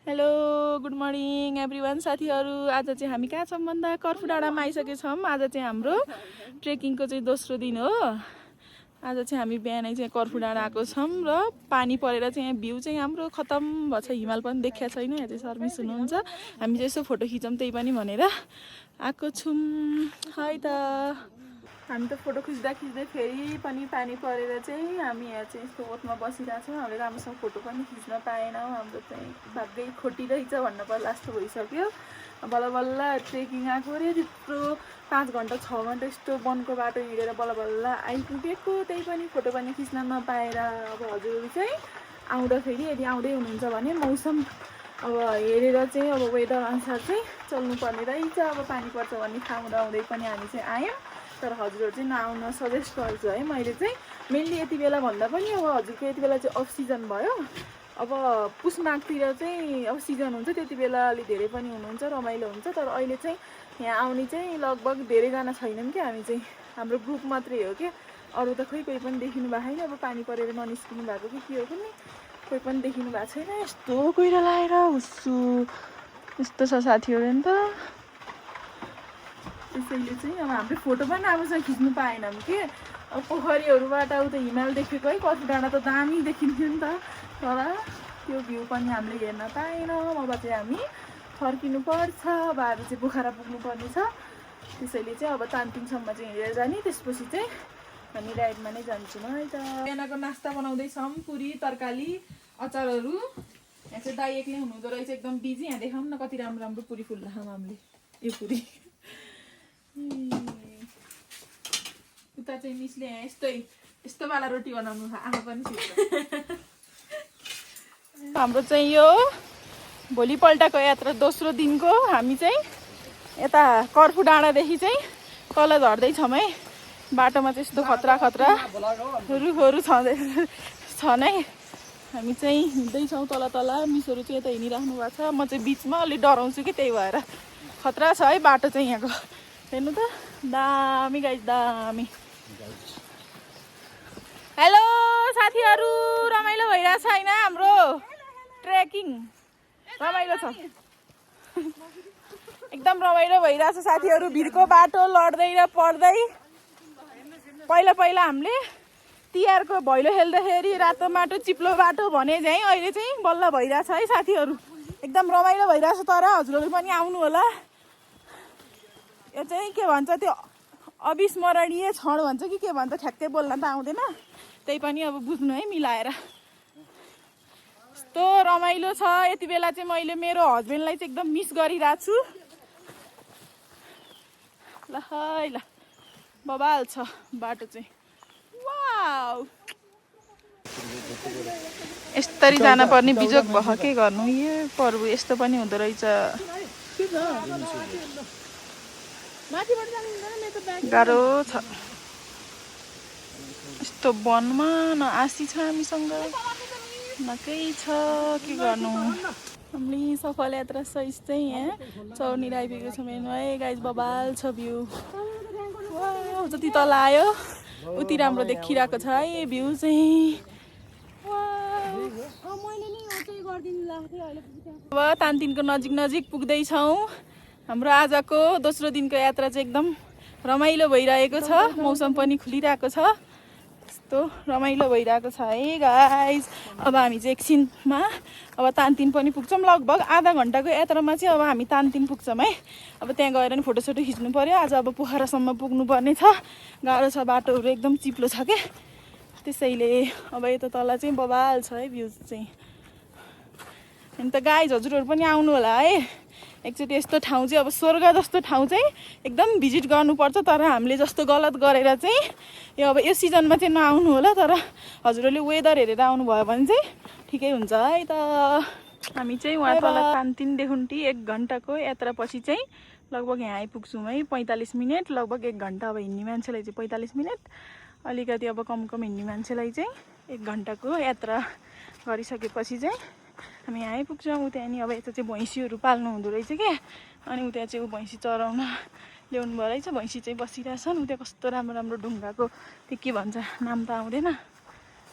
Hello good morning everyone साथीहरू। आज चाहिँ हामी कहाँ छौँ भन्दा कर्फु डाँडामा आइसकेछौँ। आज चाहिँ हाम्रो ट्रेकिङको चाहिँ दोस्रो दिन हो। आज चाहिँ हामी बिहानै चाहिँ कर्फु डाँडा आएको छौँ र पानी परेर चाहिँ यहाँ भ्यू चाहिँ हाम्रो खतम भएको छ। हिमाल पनि देखिया छैन। यहाँ चाहिँ सर्मिस हुनुहुन्छ। हामी चाहिँ यसो फोटो खिचौँ त्यही पनि भनेर आएको छौँ। है त हामी त फोटो खिच्दा फेरि पनि पानी परेर चाहिँ हामी यहाँ चाहिँ यस्तो ओतमा बसिरहेको छौँ। हामीले राम्रोसँग फोटो पनि खिच्न पाएनौँ। हाम्रो चाहिँ भाग्यै खोटिरहेछ भन्न पर्ला जस्तो भइसक्यो। बल्ल बल्ल ट्रेकिङ आएको अरे त्यत्रो 5 घन्टा 6 घन्टा यस्तो वनको बाटो हिँडेर बल्ल बल्ल आइपुगेको। त्यही पनि फोटो पनि खिच्न नपाएर अब हजुरहरू चाहिँ आउँदाखेरि यदि आउँदै हुनुहुन्छ भने मौसम अब हेरेर चाहिँ अब वेदर अनुसार चाहिँ चल्नुपर्ने रहेछ। अब पानी पर्छ भन्ने थाहा हुँदाहुँदै पनि हामी चाहिँ आयौँ। तर हजुरहरू चाहिँ नआउन सजेस्ट गर्छु है मैले चाहिँ। मेनली यति बेला भन्दा पनि अब हजुरको यति बेला चाहिँ अफ सिजन भयो। अब पुस माघतिर चाहिँ अब सिजन हुन्छ, त्यति बेला अलि धेरै पनि हुनुहुन्छ, रमाइलो हुन्छ। तर अहिले चाहिँ यहाँ आउने चाहिँ लगभग धेरैजना छैनौँ कि हामी चाहिँ हाम्रो ग्रुप मात्रै हो कि। अरू त खोइ कोही पनि देखिनु भएको छैन। अब पानी परेर ननिस्किनु भएको कि के हो कुनै कोही पनि देखिनु भएको छैन। यस्तो कोइरा लाएर हुस्सु यस्तो छ साथीहरू नि त। त्यसैले चाहिँ अब हाम्रो फोटो पनि राम्रोसँग खिच्नु पाएनौँ कि। अब पोखरीहरूबाट उता हिमाल देखेको है कर्फु डाँडा त दामी देखिन्थ्यो नि त। तर त्यो भ्यू पनि हामीले हेर्न पाएनौँ। अब चाहिँ हामी फर्किनु पर्छ। अब आज चाहिँ पोखरा पुग्नुपर्ने छ। त्यसैले चाहिँ अब तानतिङसम्म चाहिँ हिँडेर जाने, त्यसपछि चाहिँ हामी राइडमा नै जान्छौँ है त। बिहानको नास्ता बनाउँदैछौँ, पुरी तरकारी अचारहरू। यहाँ चाहिँ दाइ एक्लै हुनुहुँदो रहेछ, एकदम बिजी। यहाँ देखाउँ न कति राम्रो राम्रो पुरी फुल्दैछौँ हामीले। यो पुरी उता चाहिँ मिसले यहाँ यस्तो वाला रोटी बनाउनु आमा पनि हाम्रो चाहिँ यो भोलिपल्टको यात्रा दोस्रो दिनको हामी चाहिँ यता कर्फु डाँडादेखि चाहिँ तल झर्दैछौँ है। बाटोमा चाहिँ यस्तो खतरा खतरा रुखहरू छ नै। हामी चाहिँ हिँड्दैछौँ तल तल। मिसहरू चाहिँ यता हिँडिराख्नु भएको छ। म चाहिँ बिचमा अलिक डराउँछु कि, त्यही भएर खतरा छ है बाटो चाहिँ यहाँको। हेर्नु त दामी गाइस दामी। हेलो साथीहरू, रमाइलो भइरहेछ होइन हाम्रो ट्रेकिङ? रमाइलो छ एकदम रमाइलो भइरहेछ साथीहरू। भिरको बाटो लड्दै र पढ्दै। पहिला पहिला हामीले तिहारको भैलो खेल्दाखेरि रातो माटो चिप्लो बाटो भने चाहिँ अहिले चाहिँ बल्ल भइरहेछ है साथीहरू। एकदम रमाइलो भइरहेछ। तर हजुरहरू पनि आउनु होला। यो चाहिँ के भन्छ, त्यो अविस्मरणीय क्षण भन्छ कि के भन्छ, ठ्याक्कै बोल्न त आउँदैन। त्यही पनि अब बुझ्नु है मिलाएर। यस्तो रमाइलो छ। यति बेला चाहिँ मैले मेरो हस्बेन्डलाई चाहिँ एकदम मिस गरिरहेको छु। ल है ल बबाल छ बाटो चाहिँ। वाउ यस्तरी जानुपर्ने बिजोग भयो। के गर्नु, यो पर्व यस्तो पनि हुँदो रहेछ। गाह्रो छ यस्तो वनमा। न आसी छ हामीसँग न केही छ। के गर्नु। हामीले सफल यात्रा सहित चाहिँ यहाँ चौरनिर आइपुगेको छौँ। हेर्नु है गाइस बबाल छ भ्यू। जति तल आयो उति राम्रो देखिरहेको छ है भ्यू चाहिँ। अब तानतिनको नजिक नजिक पुग्दैछौँ। हाम्रो आजको दोस्रो दिनको यात्रा चाहिँ एकदम रमाइलो भइरहेको छ। मौसम पनि खुलिरहेको छ। यस्तो रमाइलो भइरहेको छ है गाइस। अब हामी चाहिँ एकछिनमा अब तानतिन पनि पुग्छौँ। लगभग आधा घन्टाको यात्रामा चाहिँ अब हामी तानतिन पुग्छौँ है। अब त्यहाँ गएर नि फोटोसोटो खिच्नु पर्यो। आज अब पोखरासम्म पुग्नुपर्ने छ। गाह्रो छ, बाटोहरू एकदम चिप्लो छ क्या। त्यसैले अब यता तल चाहिँ बबाल छ है भ्यू चाहिँ। अनि त गाइज हजुरहरू पनि आउनु होला है। एकचोटि यस्तो ठाउँ चाहिँ अब स्वर्ग जस्तो ठाउँ चाहिँ एकदम भिजिट गर्नुपर्छ। तर हामीले जस्तो गलत गरेर चाहिँ अब यो सिजनमा चाहिँ नआउनु होला। तर हजुरहरूले वेदर हेरेर आउनुभयो भने चाहिँ ठिकै हुन्छ है त। हामी चाहिँ वहाँ तल तानतिनदेखि 1 घन्टाको यात्रापछि चाहिँ लगभग यहाँ आइपुग्छौँ है। 45 मिनट लगभग 1 घन्टा। अब हिँड्ने मान्छेलाई चाहिँ 45 मिनट, अलिकति अब कम हिँड्ने मान्छेलाई चाहिँ 1 घन्टाको यात्रा गरिसकेपछि चाहिँ हामी यहाँ आइपुग्छौँ। उता नि अब यता चाहिँ भैँसीहरू पाल्नु हुँदो रहेछ क्या। अनि उता चाहिँ भैँसी चराउन ल्याउनु भयो रहेछ। भैँसी चाहिँ बसिरहेछन्। उता कस्तो राम्रो राम्रो ढुङ्गाको त्यो के भन्छ नाम त आउँदैन,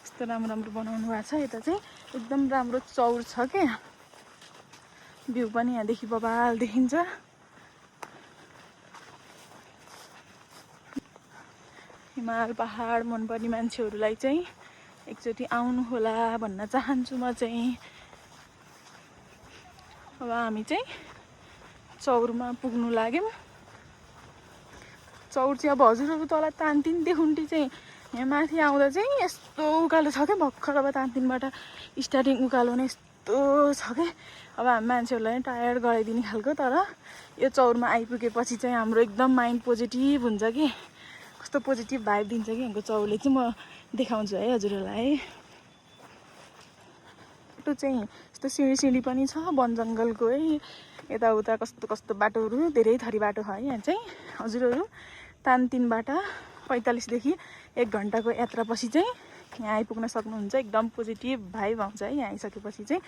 यस्तो राम्रो राम्रो बनाउनु भएको छ। यता चाहिँ एकदम राम्रो चौर छ क्या। भ्यू पनि यहाँदेखि बबाल देखिन्छ। हिमाल पहाड मनपर्ने मान्छेहरूलाई चाहिँ एकचोटि आउनु होला भन्न चाहन्छु म चाहिँ। अब हामी चाहिँ चौरमा पुग्नु लाग्यौँ। चौर चाहिँ अब हजुरहरू तल तानतिन देखुन्टी चाहिँ यहाँ माथि आउँदा चाहिँ यस्तो उकालो छ क्या। भर्खर अब तानतिनबाट स्टार्टिङ उकालो नै यस्तो छ क्या। अब हामी मान्छेहरूलाई टायर्ड गराइदिने खालको। तर यो चौरमा आइपुगेपछि चाहिँ हाम्रो एकदम माइन्ड पोजिटिभ हुन्छ कि। कस्तो पोजिटिभ भाइब दिन्छ कि यहाँको चौरले चाहिँ। म देखाउँछु है हजुरहरूलाई। बाटो चाहिँ यस्तो सिँढी पनि छ वन जङ्गलको है। यताउता कस्तो कस्तो बाटोहरू धेरै थरी बाटो छ है यहाँ चाहिँ। हजुरहरू तानतिनबाट 45 देखि 1 घन्टाको यात्रापछि चाहिँ यहाँ आइपुग्न सक्नुहुन्छ। एकदम पोजिटिभ भाइब आउँछ है यहाँ आइसकेपछि चाहिँ।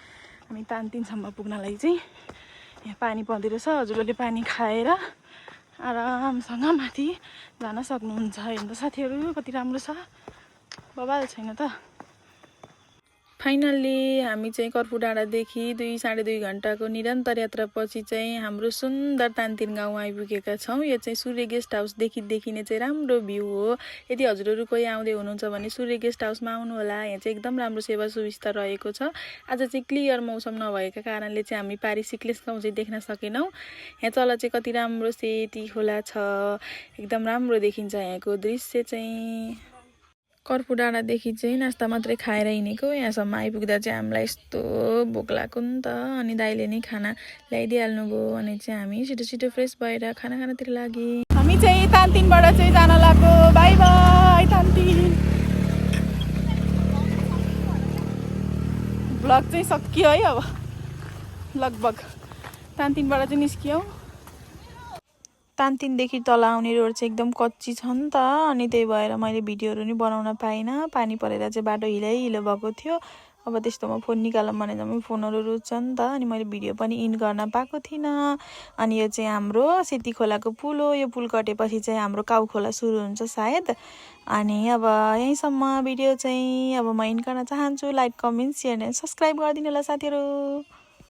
हामी तानतिनसम्म पुग्नलाई चाहिँ यहाँ पानी पर्दो रहेछ। हजुरहरूले पानी खाएर आरामसँग माथि जान सक्नुहुन्छ। हेर्नु त साथीहरू कति राम्रो छ, बबाल छैन त। फाइनल्ली हामी चाहिँ कर्फु डाँडादेखि 2-2.5 घन्टाको निरन्तर यात्रापछि चाहिँ हाम्रो सुन्दर तानतिन गाउँ आइपुगेका छौँ। यो चाहिँ सूर्य गेस्ट हाउसदेखि देखिने चाहिँ राम्रो भ्यू हो। यदि हजुरहरू कोही आउँदै हुनुहुन्छ भने सूर्य गेस्ट हाउसमा आउनु होला। यहाँ चाहिँ एकदम राम्रो सेवा सुविस्ता रहेको छ। आज चाहिँ क्लियर मौसम नभएका कारणले चाहिँ हामी पारी सिक्लेस गाउँ चाहिँ देख्न सकेनौँ। यहाँ तल चाहिँ कति राम्रो सेती खोला छ, एकदम राम्रो देखिन्छ यहाँको दृश्य चाहिँ। कर्फु डाँडादेखि चाहिँ नास्ता मात्रै खाएर हिँडेको। यहाँसम्म आइपुग्दा चाहिँ हामीलाई यस्तो भोक लाग्यो नि त। अनि दाइले नै खाना ल्याइदिइहाल्नु भयो। अनि चाहिँ हामी छिटो फ्रेस भएर खाना खानातिर लाग्यौँ। हामी चाहिँ तानतिनबाट चाहिँ जान लाग्यो। By by तानतिन। भ्लग चाहिँ सकियो है अब लगभग। तानतिनबाट चाहिँ निस्कियौँ। तानतिनदेखि तल आउने रोड चाहिँ एकदम कच्ची छ नि त। अनि त्यही भएर मैले भिडियोहरू नि बनाउन पाइनँ। पानी परेर चाहिँ बाटो हिलो भएको थियो। अब त्यस्तोमा फोन निकालौँ भने जम्मै फोनहरू रुच्छ नि त। अनि मैले भिडियो पनि इन गर्न पाएको थिइनँ। अनि यो चाहिँ हाम्रो सेती खोलाको पुल हो। यो पुल कटेपछि चाहिँ हाम्रो काउ खोला सुरु हुन्छ सायद। अनि अब यहीँसम्म भिडियो चाहिँ अब म इन गर्न चाहन्छु। Like, comment, share and subscribe गरिदिनु होला साथीहरू।